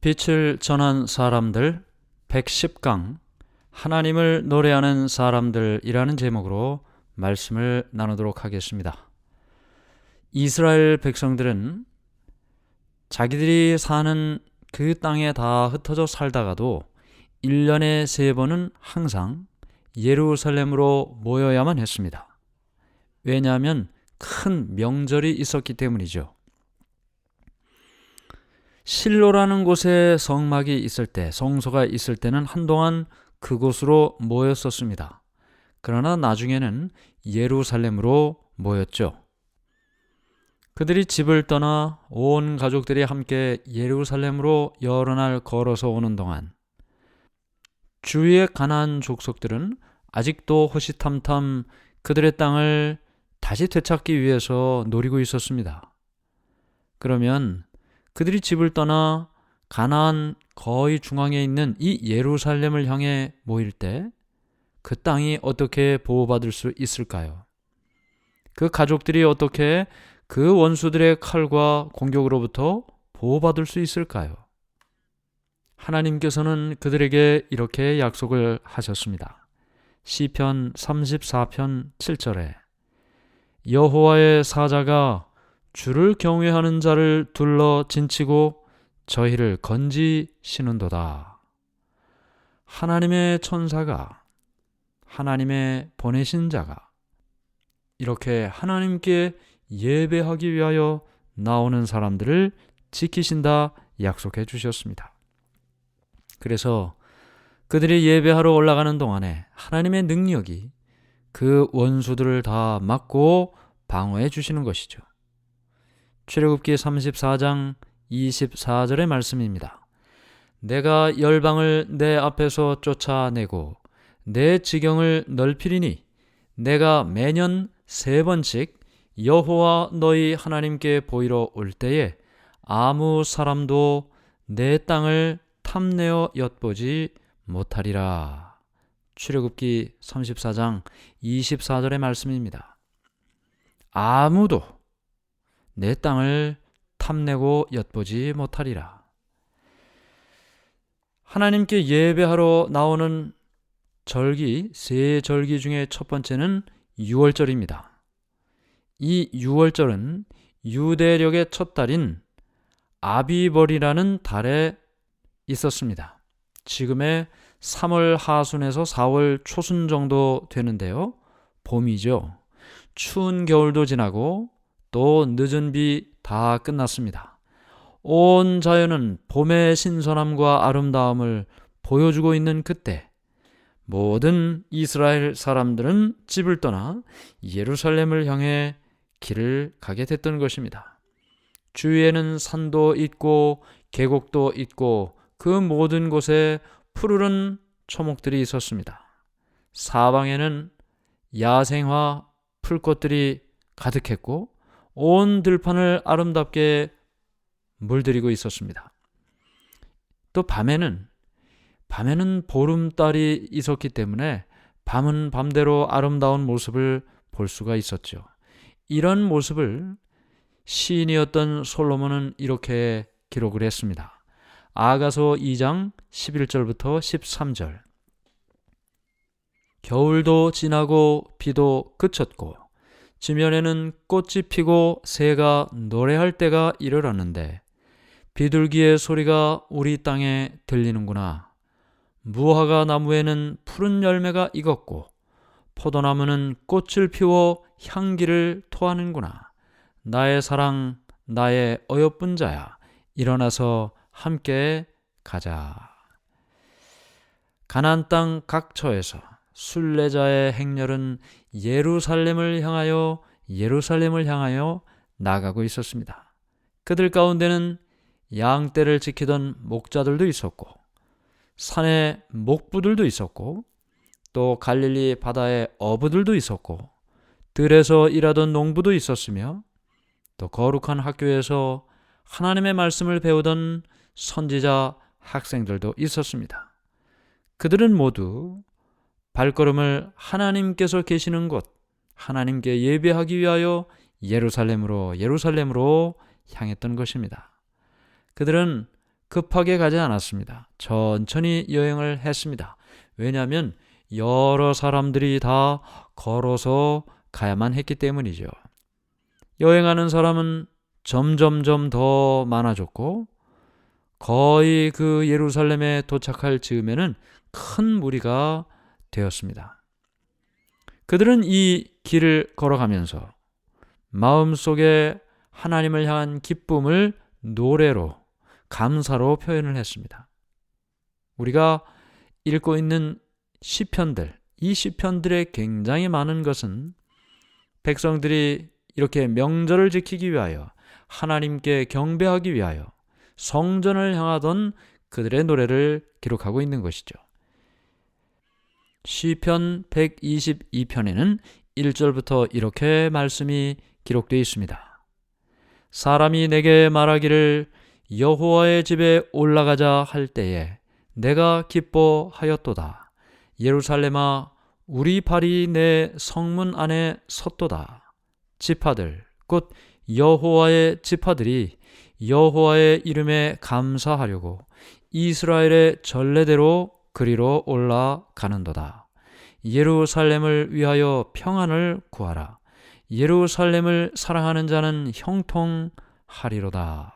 빛을 전한 사람들 110강 하나님을 노래하는 사람들이라는 제목으로 말씀을 나누도록 하겠습니다. 이스라엘 백성들은 자기들이 사는 그 땅에 다 흩어져 살다가도 1년에 3번은 항상 예루살렘으로 모여야만 했습니다. 왜냐하면 큰 명절이 있었기 때문이죠. 실로라는 곳에 성막이 있을 때, 성소가 있을 때는 한동안 그곳으로 모였었습니다. 그러나 나중에는 예루살렘으로 모였죠. 그들이 집을 떠나 온 가족들이 함께 예루살렘으로 여러 날 걸어서 오는 동안 주위의 가나안 족속들은 아직도 호시탐탐 그들의 땅을 다시 되찾기 위해서 노리고 있었습니다. 그러면 그들이 집을 떠나 가나안 거의 중앙에 있는 이 예루살렘을 향해 모일 때 그 땅이 어떻게 보호받을 수 있을까요? 그 가족들이 어떻게 그 원수들의 칼과 공격으로부터 보호받을 수 있을까요? 하나님께서는 그들에게 이렇게 약속을 하셨습니다. 시편 34편 7절에 여호와의 사자가 주를 경외하는 자를 둘러 진치고 저희를 건지시는도다. 하나님의 천사가, 하나님의 보내신 자가 이렇게 하나님께 예배하기 위하여 나오는 사람들을 지키신다 약속해 주셨습니다. 그래서 그들이 예배하러 올라가는 동안에 하나님의 능력이 그 원수들을 다 막고 방어해 주시는 것이죠. 출애굽기 34장 24절의 말씀입니다. 내가 열방을 내 앞에서 쫓아내고 내 지경을 넓히리니 내가 매년 3번씩 여호와 너희 하나님께 보이러 올 때에 아무 사람도 내 땅을 탐내어 엿보지 못하리라. 출애굽기 34장 24절의 말씀입니다. 아무도 내 땅을 탐내고 엿보지 못하리라. 하나님께 예배하러 나오는 절기, 세 절기 중에 첫 번째는 유월절입니다. 이 유월절은 유대력의 첫 달인 아비벌이라는 달에 있었습니다. 지금의 3월 하순에서 4월 초순 정도 되는데요. 봄이죠. 추운 겨울도 지나고 또 늦은 비 다 끝났습니다. 온 자연은 봄의 신선함과 아름다움을 보여주고 있는 그때 모든 이스라엘 사람들은 집을 떠나 예루살렘을 향해 길을 가게 됐던 것입니다. 주위에는 산도 있고 계곡도 있고 그 모든 곳에 푸르른 초목들이 있었습니다. 사방에는 야생화 풀꽃들이 가득했고 온 들판을 아름답게 물들이고 있었습니다. 또 밤에는 보름달이 있었기 때문에 밤은 밤대로 아름다운 모습을 볼 수가 있었죠. 이런 모습을 시인이었던 솔로몬은 이렇게 기록을 했습니다. 아가서 2장 11절부터 13절. 겨울도 지나고 비도 그쳤고 지면에는 꽃이 피고 새가 노래할 때가 이르렀는데 비둘기의 소리가 우리 땅에 들리는구나. 무화과 나무에는 푸른 열매가 익었고 포도나무는 꽃을 피워 향기를 토하는구나. 나의 사랑, 나의 어여쁜 자야, 일어나서 함께 가자. 가나안 땅 각처에서 순례자의 행렬은 예루살렘을 향하여 나가고 있었습니다. 그들 가운데는 양떼를 지키던 목자들도 있었고 산에 목부들도 있었고 또 갈릴리 바다에 어부들도 있었고 들에서 일하던 농부도 있었으며 또 거룩한 학교에서 하나님의 말씀을 배우던 선지자 학생들도 있었습니다. 그들은 모두 발걸음을 하나님께서 계시는 곳, 하나님께 예배하기 위하여 예루살렘으로 향했던 것입니다. 그들은 급하게 가지 않았습니다. 천천히 여행을 했습니다. 왜냐하면 여러 사람들이 다 걸어서 가야만 했기 때문이죠. 여행하는 사람은 점점점 더 많아졌고 거의 그 예루살렘에 도착할 즈음에는 큰 무리가 되었습니다. 그들은 이 길을 걸어가면서 마음속에 하나님을 향한 기쁨을 노래로, 감사로 표현을 했습니다. 우리가 읽고 있는 시편들, 이 시편들의 굉장히 많은 것은 백성들이 이렇게 명절을 지키기 위하여, 하나님께 경배하기 위하여 성전을 향하던 그들의 노래를 기록하고 있는 것이죠. 시편 122편에는 1절부터 이렇게 말씀이 기록되어 있습니다. 사람이 내게 말하기를 여호와의 집에 올라가자 할 때에 내가 기뻐하였도다. 예루살렘아, 우리 발이 내 성문 안에 섰도다. 지파들, 곧 여호와의 지파들이 여호와의 이름에 감사하려고 이스라엘의 전례대로 그리로 올라가는도다. 예루살렘을 위하여 평안을 구하라. 예루살렘을 사랑하는 자는 형통하리로다.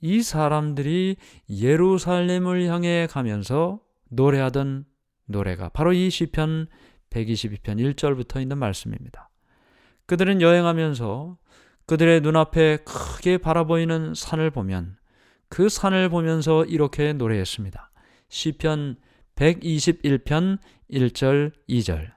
이 사람들이 예루살렘을 향해 가면서 노래하던 노래가 바로 이 시편 122편 1절부터 있는 말씀입니다. 그들은 여행하면서 그들의 눈앞에 크게 바라보이는 산을 보면 그 산을 보면서 이렇게 노래했습니다. 시편 121편 1절 2절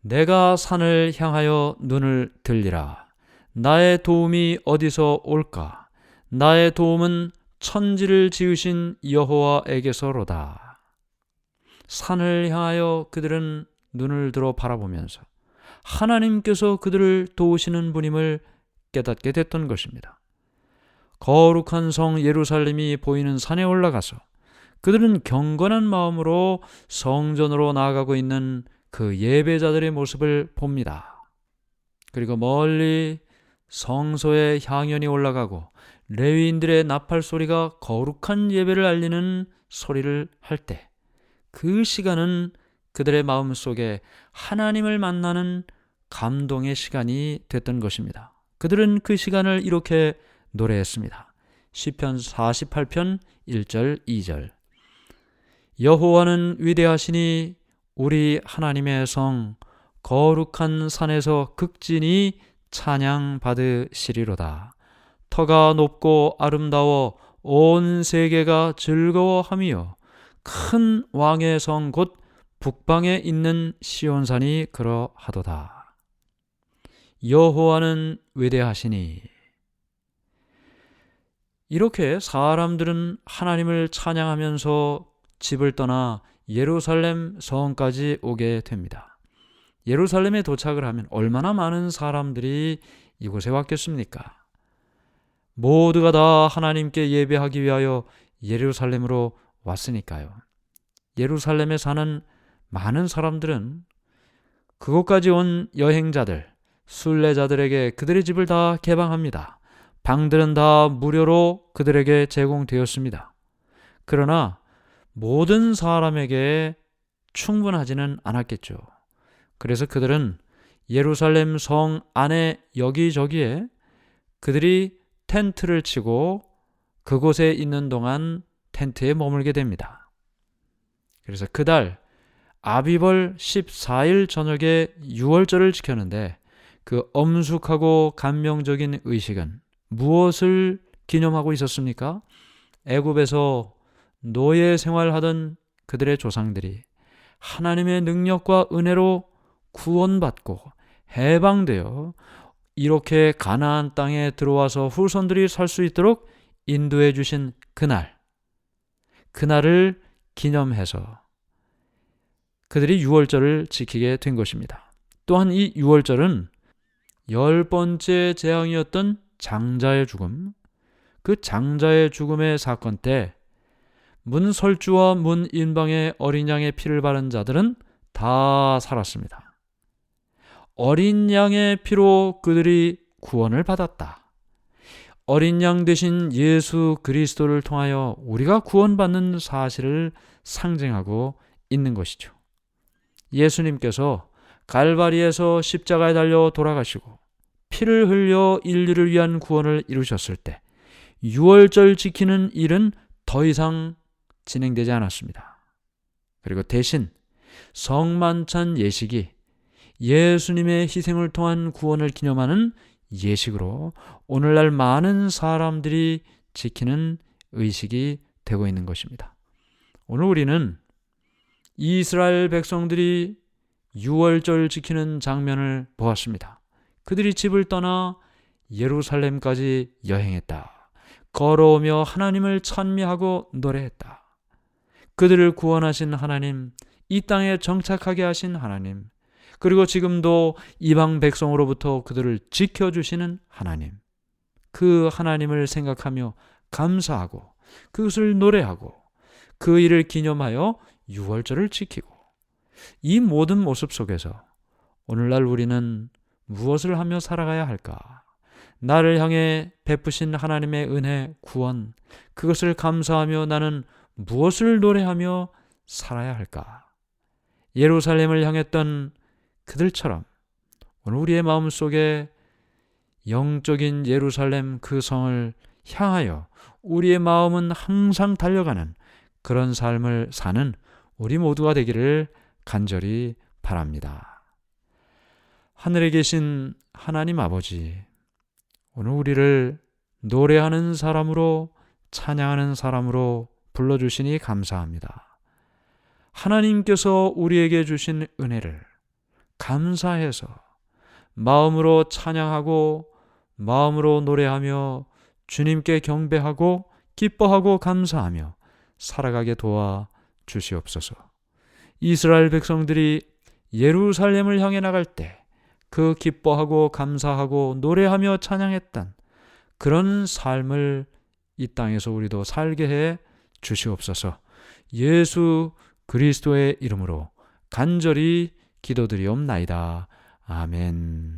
내가 산을 향하여 눈을 들리라. 나의 도움이 어디서 올까? 나의 도움은 천지를 지으신 여호와에게서로다. 산을 향하여 그들은 눈을 들어 바라보면서 하나님께서 그들을 도우시는 분임을 깨닫게 됐던 것입니다. 거룩한 성 예루살렘이 보이는 산에 올라가서 그들은 경건한 마음으로 성전으로 나아가고 있는 그 예배자들의 모습을 봅니다. 그리고 멀리 성소의 향연이 올라가고 레위인들의 나팔 소리가 거룩한 예배를 알리는 소리를 할 때 그 시간은 그들의 마음속에 하나님을 만나는 감동의 시간이 됐던 것입니다. 그들은 그 시간을 이렇게 노래했습니다. 시편 48편 1절 2절 여호와는 위대하시니 우리 하나님의 성 거룩한 산에서 극진히 찬양 받으시리로다. 터가 높고 아름다워 온 세계가 즐거워하며 큰 왕의 성 곧 북방에 있는 시온산이 그러하도다. 여호와는 위대하시니. 이렇게 사람들은 하나님을 찬양하면서 집을 떠나 예루살렘 성까지 오게 됩니다. 예루살렘에 도착을 하면 얼마나 많은 사람들이 이곳에 왔겠습니까? 모두가 다 하나님께 예배하기 위하여 예루살렘으로 왔으니까요. 예루살렘에 사는 많은 사람들은 그곳까지 온 여행자들, 순례자들에게 그들의 집을 다 개방합니다. 방들은 다 무료로 그들에게 제공되었습니다. 그러나 모든 사람에게 충분하지는 않았겠죠. 그래서 그들은 예루살렘 성 안에 여기저기에 그들이 텐트를 치고 그곳에 있는 동안 텐트에 머물게 됩니다. 그래서 그달 아비벌 14일 저녁에 유월절을 지켰는데 그 엄숙하고 감명적인 의식은 무엇을 기념하고 있었습니까? 애굽에서 노예 생활하던 그들의 조상들이 하나님의 능력과 은혜로 구원받고 해방되어 이렇게 가나안 땅에 들어와서 후손들이 살 수 있도록 인도해 주신 그날을 기념해서 그들이 유월절을 지키게 된 것입니다. 또한 이 유월절은 10번째 재앙이었던 장자의 죽음, 그 장자의 죽음의 사건 때 문설주와 문인방의 어린 양의 피를 바른 자들은 다 살았습니다. 어린 양의 피로 그들이 구원을 받았다. 어린 양 되신 예수 그리스도를 통하여 우리가 구원받는 사실을 상징하고 있는 것이죠. 예수님께서 갈바리에서 십자가에 달려 돌아가시고 피를 흘려 인류를 위한 구원을 이루셨을 때 유월절 지키는 일은 더 이상 진행되지 않았습니다. 그리고 대신 성만찬 예식이 예수님의 희생을 통한 구원을 기념하는 예식으로 오늘날 많은 사람들이 지키는 의식이 되고 있는 것입니다. 오늘 우리는 이스라엘 백성들이 유월절 지키는 장면을 보았습니다. 그들이 집을 떠나 예루살렘까지 여행했다. 걸어오며 하나님을 찬미하고 노래했다. 그들을 구원하신 하나님, 이 땅에 정착하게 하신 하나님, 그리고 지금도 이방 백성으로부터 그들을 지켜주시는 하나님, 그 하나님을 생각하며 감사하고 그것을 노래하고 그 일을 기념하여 유월절을 지키고, 이 모든 모습 속에서 오늘날 우리는 무엇을 하며 살아가야 할까? 나를 향해 베푸신 하나님의 은혜, 구원, 그것을 감사하며 나는 무엇을 노래하며 살아야 할까? 예루살렘을 향했던 그들처럼 오늘 우리의 마음속에 영적인 예루살렘 그 성을 향하여 우리의 마음은 항상 달려가는 그런 삶을 사는 우리 모두가 되기를 간절히 바랍니다. 하늘에 계신 하나님 아버지, 오늘 우리를 노래하는 사람으로, 찬양하는 사람으로 불러주시니 감사합니다. 하나님께서 우리에게 주신 은혜를 감사해서 마음으로 찬양하고 마음으로 노래하며 주님께 경배하고 기뻐하고 감사하며 살아가게 도와 주시옵소서. 이스라엘 백성들이 예루살렘을 향해 나갈 때 그 기뻐하고 감사하고 노래하며 찬양했던 그런 삶을 이 땅에서 우리도 살게 해 주시옵소서. 예수 그리스도의 이름으로 간절히 기도드리옵나이다. 아멘.